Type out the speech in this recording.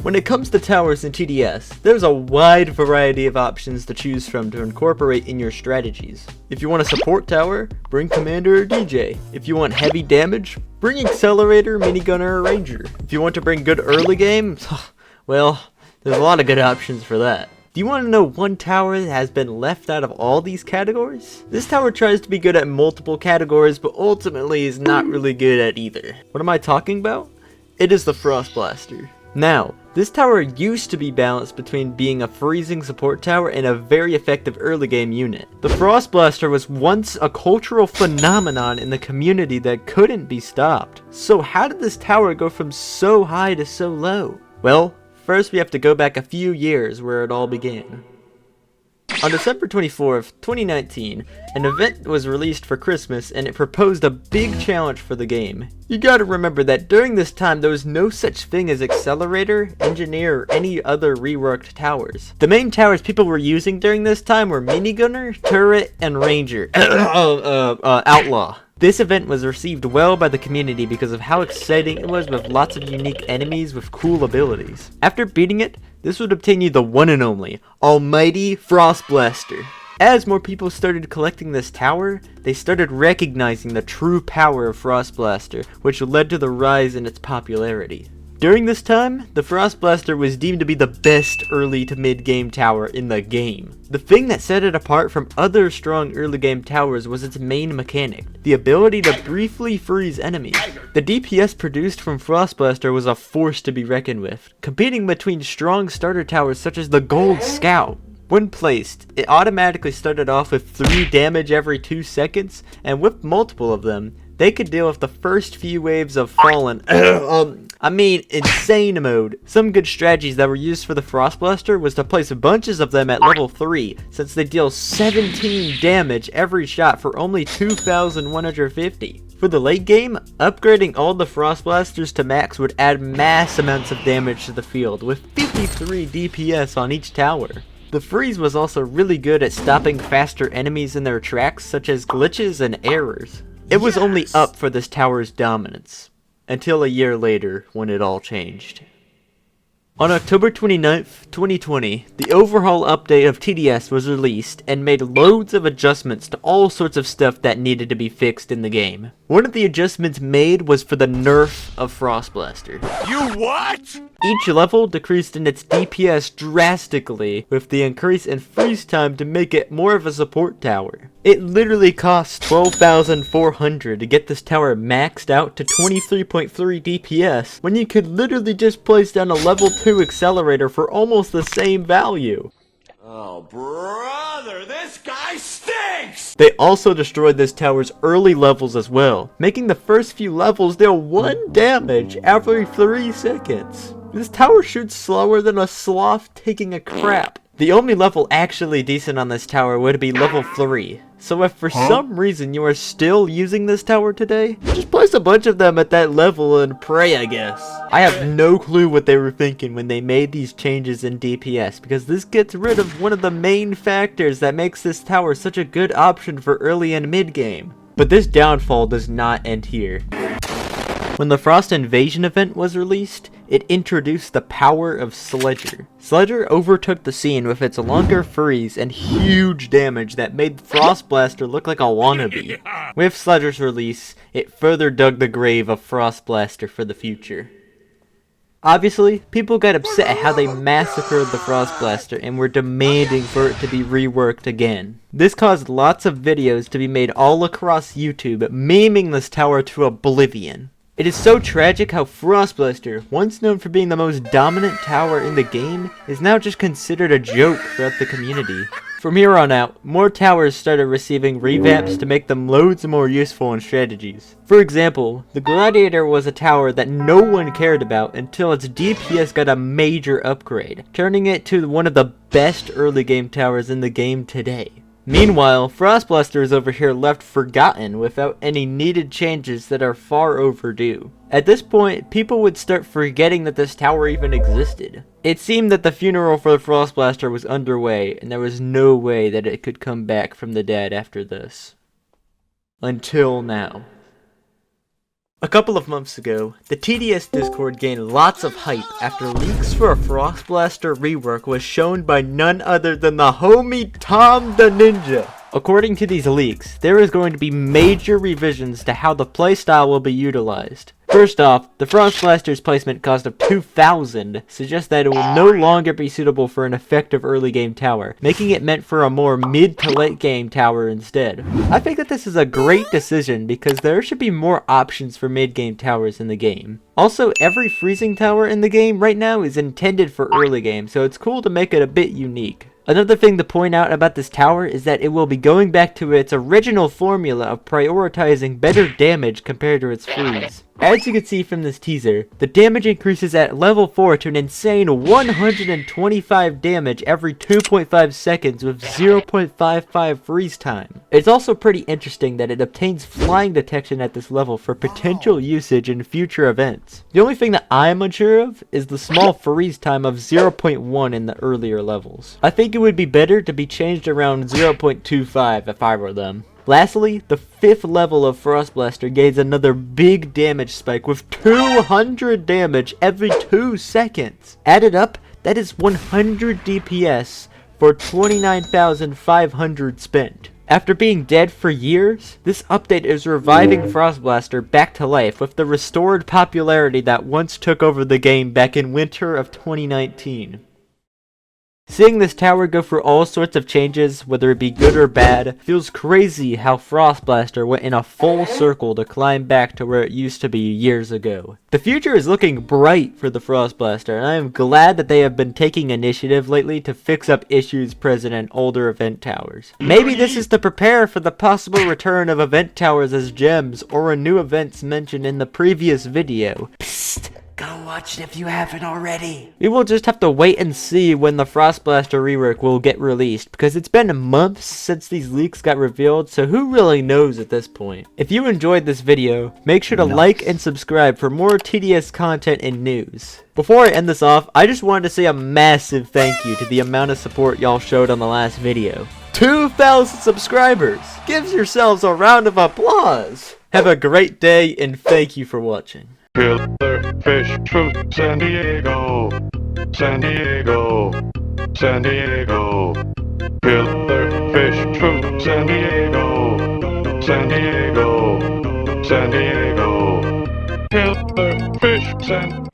When it comes to towers in TDS, there's a wide variety of options to choose from to incorporate in your strategies. If you want a support tower, bring Commander or DJ. If you want heavy damage, bring Accelerator, Minigunner, or Ranger. If you want to bring good early game, well, there's a lot of good options for that. Do you want to know one tower that has been left out of all these categories? This tower tries to be good at multiple categories, but ultimately is not really good at either. What am I talking about? It is the Frost Blaster. Now, this tower used to be balanced between being a freezing support tower and a very effective early game unit. The Frost Blaster was once a cultural phenomenon in the community that couldn't be stopped. So how did this tower go from so high to so low? Well, first we have to go back a few years where it all began. On December 24th, 2019, an event was released for Christmas and it proposed a big challenge for the game. You gotta remember that during this time there was no such thing as Accelerator, Engineer, or any other reworked towers. The main towers people were using during this time were Minigunner, Turret, and Ranger. Outlaw. This event was received well by the community because of how exciting it was with lots of unique enemies with cool abilities. After beating it, this would obtain you the one and only, Almighty Frost Blaster. As more people started collecting this tower, they started recognizing the true power of Frost Blaster, which led to the rise in its popularity. During this time, the Frost Blaster was deemed to be the best early to mid game tower in the game. The thing that set it apart from other strong early game towers was its main mechanic, the ability to briefly freeze enemies. The DPS produced from Frost Blaster was a force to be reckoned with, competing between strong starter towers such as the Gold Scout. When placed, it automatically started off with 3 damage every 2 seconds, and with multiple of them, they could deal with the first few waves of fallen, insane mode. Some good strategies that were used for the Frost Blaster was to place bunches of them at level 3, since they deal 17 damage every shot for only 2,150. For the late game, upgrading all the Frost Blasters to max would add mass amounts of damage to the field, with 53 DPS on each tower. The freeze was also really good at stopping faster enemies in their tracks, such as glitches and errors. It was only up for this tower's dominance, until a year later when it all changed. On October 29th, 2020, the Overhaul update of TDS was released and made loads of adjustments to all sorts of stuff that needed to be fixed in the game. One of the adjustments made was for the nerf of Frost Blaster. You what? Each level decreased in its DPS drastically, with the increase in freeze time to make it more of a support tower. It literally costs 12,400 to get this tower maxed out to 23.3 DPS, when you could literally just place down a level 2 accelerator for almost the same value. Oh, brother, this guy stinks! They also destroyed this tower's early levels as well, making the first few levels deal 1 damage every 3 seconds. This tower shoots slower than a sloth taking a crap. The only level actually decent on this tower would be level 3. So if for some reason you are still using this tower today, just place a bunch of them at that level and pray, I guess. I have no clue what they were thinking when they made these changes in DPS, because this gets rid of one of the main factors that makes this tower such a good option for early and mid game. But this downfall does not end here. When the Frost Invasion event was released, it introduced the power of Sledger. Sledger overtook the scene with its longer freeze and huge damage that made Frost Blaster look like a wannabe. With Sledger's release, it further dug the grave of Frost Blaster for the future. Obviously, people got upset at how they massacred the Frost Blaster and were demanding for it to be reworked again. This caused lots of videos to be made all across YouTube memeing this tower to oblivion. It is so tragic how Frost Blaster, once known for being the most dominant tower in the game, is now just considered a joke throughout the community. From here on out, more towers started receiving revamps to make them loads more useful in strategies. For example, the Gladiator was a tower that no one cared about until its DPS got a major upgrade, turning it to one of the best early game towers in the game today. Meanwhile, Frost Blaster is over here left forgotten without any needed changes that are far overdue. At this point, people would start forgetting that this tower even existed. It seemed that the funeral for the Frost Blaster was underway, and there was no way that it could come back from the dead after this. Until now. A couple of months ago, the TDS Discord gained lots of hype after leaks for a Frost Blaster rework was shown by none other than the homie Tom the Ninja. According to these leaks, there is going to be major revisions to how the playstyle will be utilized. First off, the Frost Blaster's placement cost of 2,000 suggests that it will no longer be suitable for an effective early game tower, making it meant for a more mid to late game tower instead. I think that this is a great decision because there should be more options for mid game towers in the game. Also, every freezing tower in the game right now is intended for early game, so it's cool to make it a bit unique. Another thing to point out about this tower is that it will be going back to its original formula of prioritizing better damage compared to its freeze. As you can see from this teaser, the damage increases at level 4 to an insane 125 damage every 2.5 seconds with 0.55 freeze time. It's also pretty interesting that it obtains flying detection at this level for potential usage in future events. The only thing that I'm unsure of is the small freeze time of 0.1 in the earlier levels. I think it would be better to be changed around 0.25 if I were them. Lastly, the 5th level of Frost Blaster gains another big damage spike with 200 damage every 2 seconds. Added up, that is 100 DPS for 29,500 spent. After being dead for years, this update is reviving Frost Blaster back to life with the restored popularity that once took over the game back in winter of 2019. Seeing this tower go through all sorts of changes, whether it be good or bad, feels crazy how Frost Blaster went in a full circle to climb back to where it used to be years ago. The future is looking bright for the Frost Blaster, and I am glad that they have been taking initiative lately to fix up issues present in older event towers. Maybe this is to prepare for the possible return of event towers as gems or a new events mentioned in the previous video. Psst! Go watch it if you haven't already. We will just have to wait and see when the Frost Blaster rework will get released, because it's been months since these leaks got revealed, so who really knows at this point. If you enjoyed this video, make sure to like and subscribe for more TDS content and news. Before I end this off, I just wanted to say a massive thank you to the amount of support y'all showed on the last video. 2,000 subscribers! Give yourselves a round of applause! Have a great day and thank you for watching. Killer fish from San Diego, San Diego, San Diego. Killer fish from San Diego, San Diego, San Diego. Killer fish, San